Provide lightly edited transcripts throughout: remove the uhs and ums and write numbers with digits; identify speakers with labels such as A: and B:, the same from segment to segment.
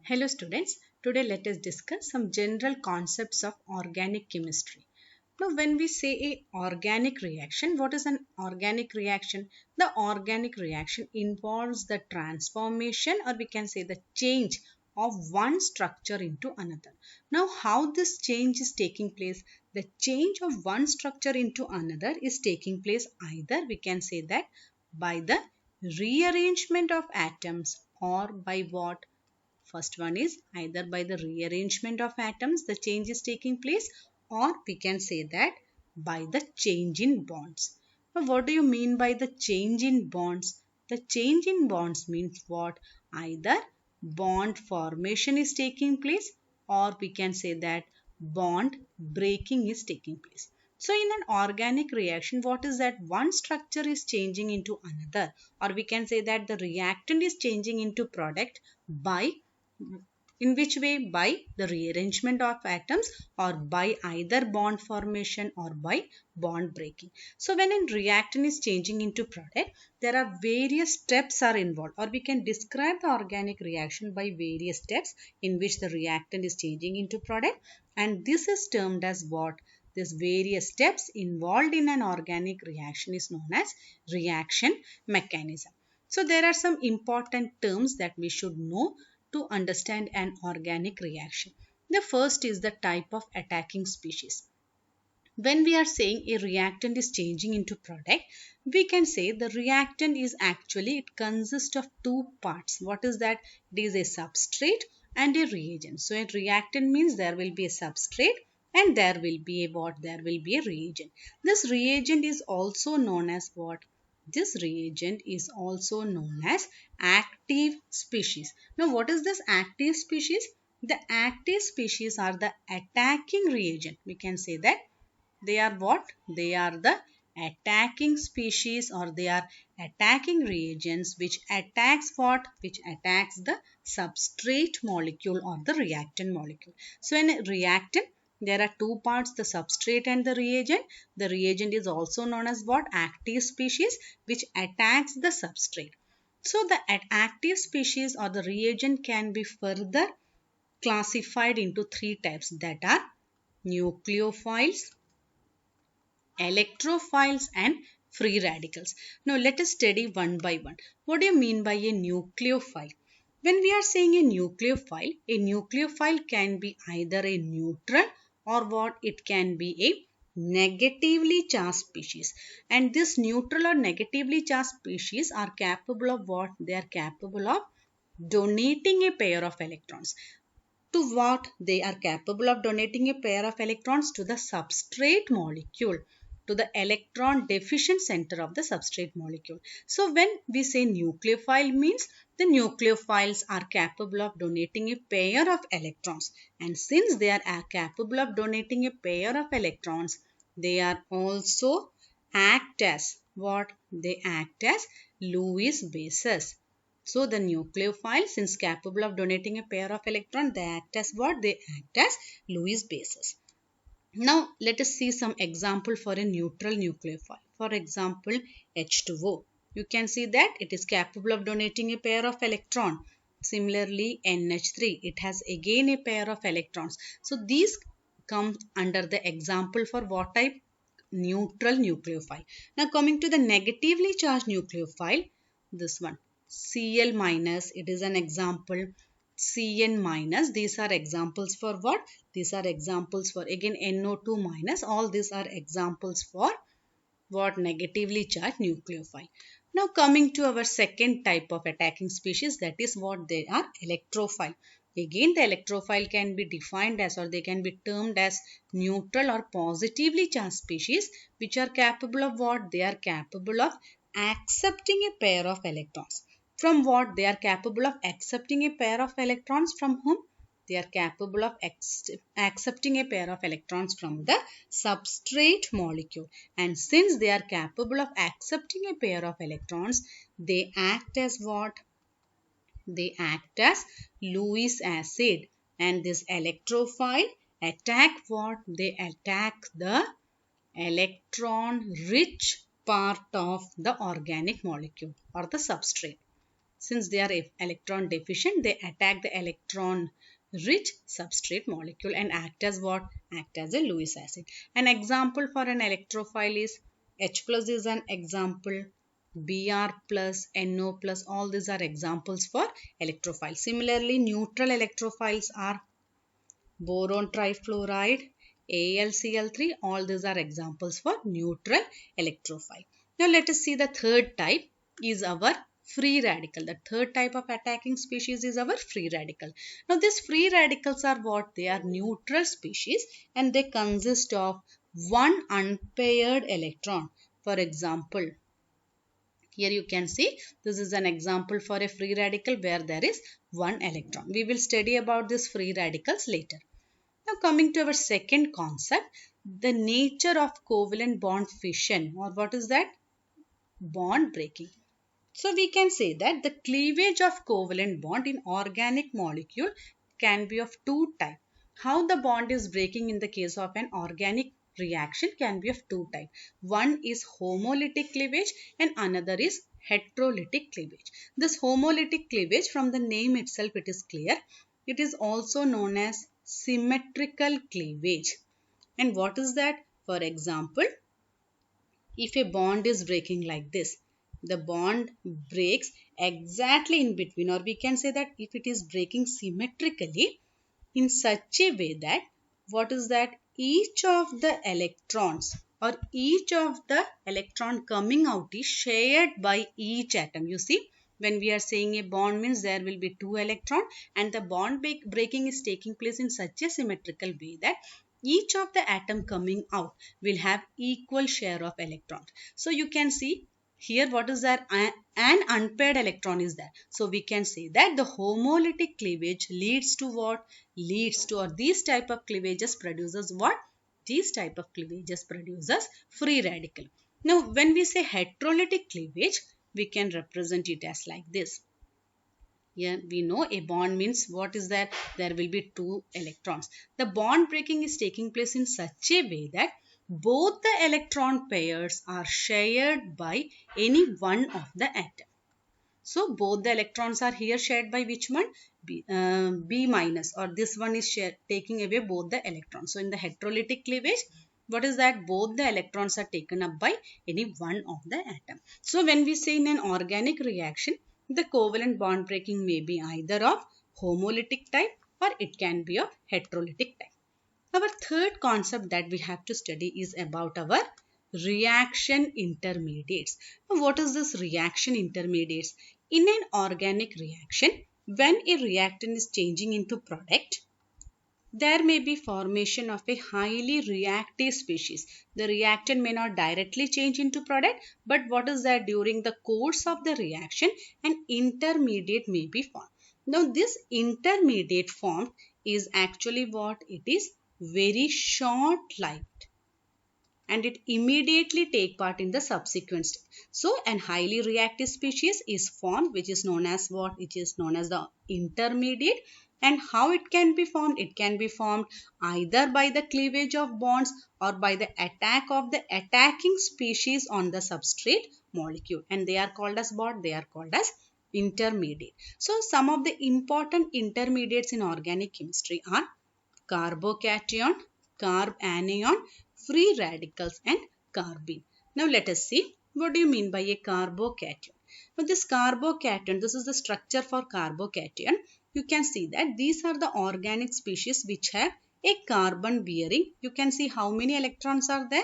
A: Hello students, today let us discuss some general concepts of organic chemistry. Now when we say a organic reaction, what is an organic reaction? The organic reaction involves the transformation, or we can say the change of one structure into another. Now how this change is taking place? The change of one structure into another is taking place either we can say that by the rearrangement of atoms or by what? First one is either by the rearrangement of atoms the change is taking place, or we can say that by the change in bonds. Now what do you mean by the change in bonds? The change in bonds means what? Either bond formation is taking place, or we can say that bond breaking is taking place. So in an organic reaction, what is that? One structure is changing into another, or we can say that the reactant is changing into product by, in which way? By the rearrangement of atoms, or by either bond formation or by bond breaking. So when a reactant is changing into product, there are various steps are involved, or we can describe the organic reaction by various steps in which the reactant is changing into product, and this is termed as what? These various steps involved in an organic reaction is known as reaction mechanism. So there are some important terms that we should know to understand an organic reaction. The first is the type of attacking species. When we are saying a reactant is changing into product, we can say the reactant is actually, it consists of two parts. What is that? It is a substrate and a reagent. So a reactant means there will be a substrate and there will be a what? There will be a reagent. This reagent is also known as what? This reagent is also known as active species. Now what is this active species? The active species are the attacking reagent. We can say that they are what? They are the attacking species, or they are attacking reagents which attacks what? Which attacks the substrate molecule or the reactant molecule. So in a reactant, there are two parts, the substrate and the reagent. The reagent is also known as what? Active species which attacks the substrate. So the active species or the reagent can be further classified into three types, that are nucleophiles, electrophiles and free radicals. Now let us study one by one. What do you mean by a nucleophile? When we are saying a nucleophile can be either a neutral or what? It can be a negatively charged species. And this neutral or negatively charged species are capable of what? They are capable of donating a pair of electrons. To what? They are capable of donating a pair of electrons to the substrate molecule, to the electron deficient center of the substrate molecule. So when we say nucleophile means the nucleophiles are capable of donating a pair of electrons, and since they are capable of donating a pair of electrons, they are also act as what? They act as Lewis bases. So the nucleophile, since capable of donating a pair of electrons, they act as what? They act as Lewis bases. Now let us see some example for a neutral nucleophile. For example, H2O. You can see that it is capable of donating a pair of electrons. Similarly, NH3, it has again a pair of electrons. So these come under the example for what type? Neutral nucleophile. Now coming to the negatively charged nucleophile, this one, Cl minus, it is an example. Cn minus, these are examples for what? These are examples for again NO2 minus. All these are examples for what? Negatively charged nucleophile. Now coming to our second type of attacking species, that is what? They are electrophile. Again the electrophile can be defined as, or they can be termed as, neutral or positively charged species which are capable of what? They are capable of accepting a pair of electrons. From what? They are capable of accepting a pair of electrons from whom? They are capable of accepting a pair of electrons from the substrate molecule. And since they are capable of accepting a pair of electrons, they act as what? They act as Lewis acid. And this electrophile attack what? They attack the electron rich part of the organic molecule or the substrate. Since they are electron deficient, they attack the electron rich substrate molecule and act as what? Act as a Lewis acid. An example for an electrophile is H plus is an example, Br plus, NO plus, all these are examples for electrophiles. Similarly, neutral electrophiles are boron trifluoride, AlCl3, all these are examples for neutral electrophile. Now let us see the third type is our free radical. The third type of attacking species is our free radical. Now these free radicals are what? They are neutral species and they consist of one unpaired electron. For example, here you can see this is an example for a free radical where there is one electron. We will study about these free radicals later. Now coming to our second concept, the nature of covalent bond fission, or what is that? Bond breaking. So we can say that the cleavage of covalent bond in organic molecule can be of two types. How the bond is breaking in the case of an organic reaction can be of two types. One is homolytic cleavage and another is heterolytic cleavage. This homolytic cleavage, from the name itself it is clear. It is also known as symmetrical cleavage. And what is that? For example, if a bond is breaking like this, the bond breaks exactly in between, or we can say that if it is breaking symmetrically in such a way that, what is that? Each of the electrons or each of the electron coming out is shared by each atom. You see, when we are saying a bond means there will be two electrons and the bond breaking is taking place in such a symmetrical way that each of the atom coming out will have equal share of electrons. So you can see here what is that? An unpaired electron is there. So we can say that the homolytic cleavage leads to what? Leads to, or these type of cleavages produces what? These type of cleavages produces free radical. Now when we say heterolytic cleavage, we can represent it as like this. Here we know a bond means what is that? There will be two electrons. The bond breaking is taking place in such a way that both the electron pairs are shared by any one of the atom. So both the electrons are here shared by which one? B minus, or this one is taking away both the electrons. So in the heterolytic cleavage, what is that? Both the electrons are taken up by any one of the atom. So when we say in an organic reaction, the covalent bond breaking may be either of homolytic type or it can be of heterolytic type. Our third concept that we have to study is about our reaction intermediates. Now, what is this reaction intermediates? In an organic reaction, when a reactant is changing into product, there may be formation of a highly reactive species. The reactant may not directly change into product, but what is that? During the course of the reaction, an intermediate may be formed. Now, this intermediate formed is actually what? It is very short-lived and it immediately take part in the subsequent step. So, an highly reactive species is formed, which is known as what? It is known as the intermediate. And how it can be formed? It can be formed either by the cleavage of bonds or by the attack of the attacking species on the substrate molecule. And they are called as what? They are called as intermediate. So, some of the important intermediates in organic chemistry are carbocation, carbanion, free radicals and carbene. Now let us see what do you mean by a carbocation. Now this carbocation, this is the structure for carbocation. You can see that these are the organic species which have a carbon bearing. You can see how many electrons are there?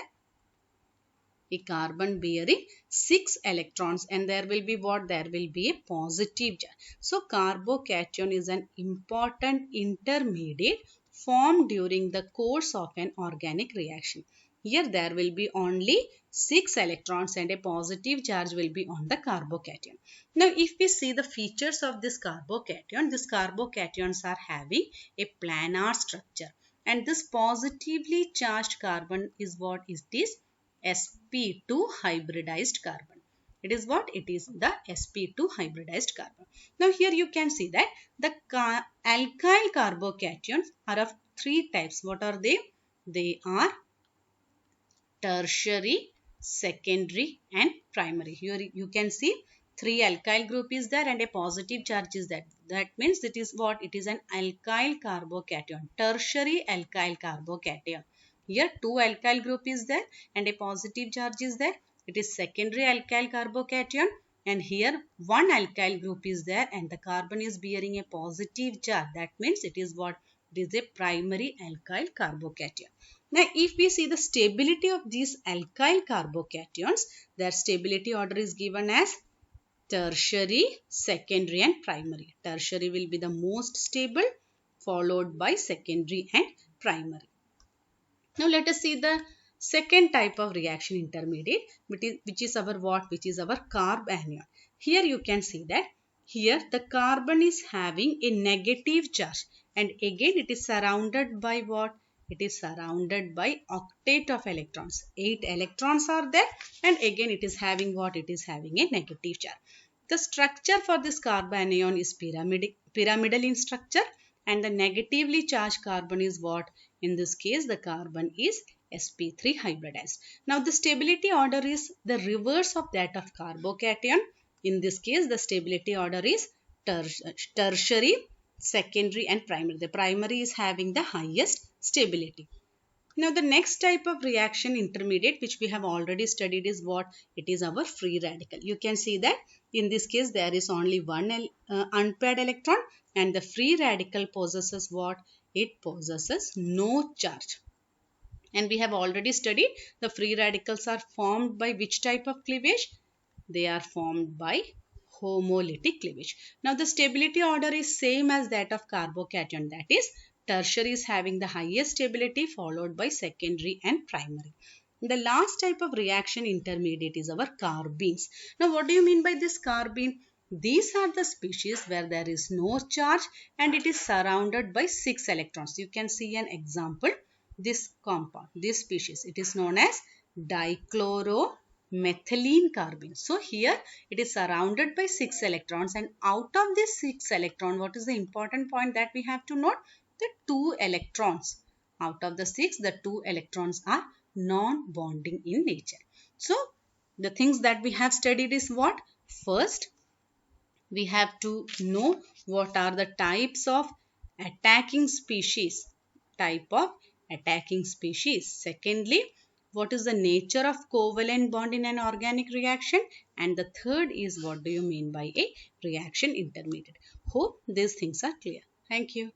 A: A carbon bearing 6 electrons, and there will be what? There will be a positive charge. So carbocation is an important intermediate formed during the course of an organic reaction. Here there will be only 6 electrons and a positive charge will be on the carbocation. Now if we see the features of this carbocation, these carbocations are having a planar structure, and this positively charged carbon is what? It is sp2 hybridized carbon. It is what? It is the sp2 hybridized carbon. Now here you can see that the alkyl carbocations are of 3 types. What are they? They are tertiary, secondary and primary. Here you can see Three alkyl group is there and a positive charge is there. That means it is what? It is an alkyl carbocation, tertiary alkyl carbocation. Here two alkyl group is there and a positive charge is there. It is secondary alkyl carbocation, and here one alkyl group is there and the carbon is bearing a positive charge. That means it is what? It is a primary alkyl carbocation. Now, if we see the stability of these alkyl carbocations, their stability order is given as tertiary, secondary and primary. Tertiary will be the most stable, followed by secondary and primary. Now let us see the second type of reaction intermediate, which is our what? Which is our carbanion. Here you can see that here the carbon is having a negative charge, and again it is surrounded by what? It is surrounded by octet of electrons. 8 electrons are there, and again it is having what? It is having a negative charge. The structure for this carbanion is pyramidal in structure, and the negatively charged carbon is what? In this case, the carbon is sp3 hybridized. Now, the stability order is the reverse of that of carbocation. In this case, the stability order is tertiary, secondary and primary. The primary is having the highest stability. Now, the next type of reaction intermediate which we have already studied is what? It is our free radical. You can see that in this case there is only one unpaired electron, and the free radical possesses what? It possesses no charge. And we have already studied the free radicals are formed by which type of cleavage? They are formed by homolytic cleavage. Now the stability order is same as that of carbocation, that is tertiary is having the highest stability, followed by secondary and primary. The last type of reaction intermediate is our carbenes. Now what do you mean by this carbene? These are the species where there is no charge and it is surrounded by 6 electrons. You can see an example. This compound, this species, it is known as dichloromethylene carbene. So here it is surrounded by 6 electrons, and out of this 6 electron, what is the important point that we have to note? The 2 electrons. Out of the 6, the 2 electrons are non-bonding in nature. So the things that we have studied is what? First, we have to know what are the types of attacking species. Type of attacking species. Secondly, what is the nature of covalent bond in an organic reaction? And the third is what do you mean by a reaction intermediate? Hope these things are clear. Thank you.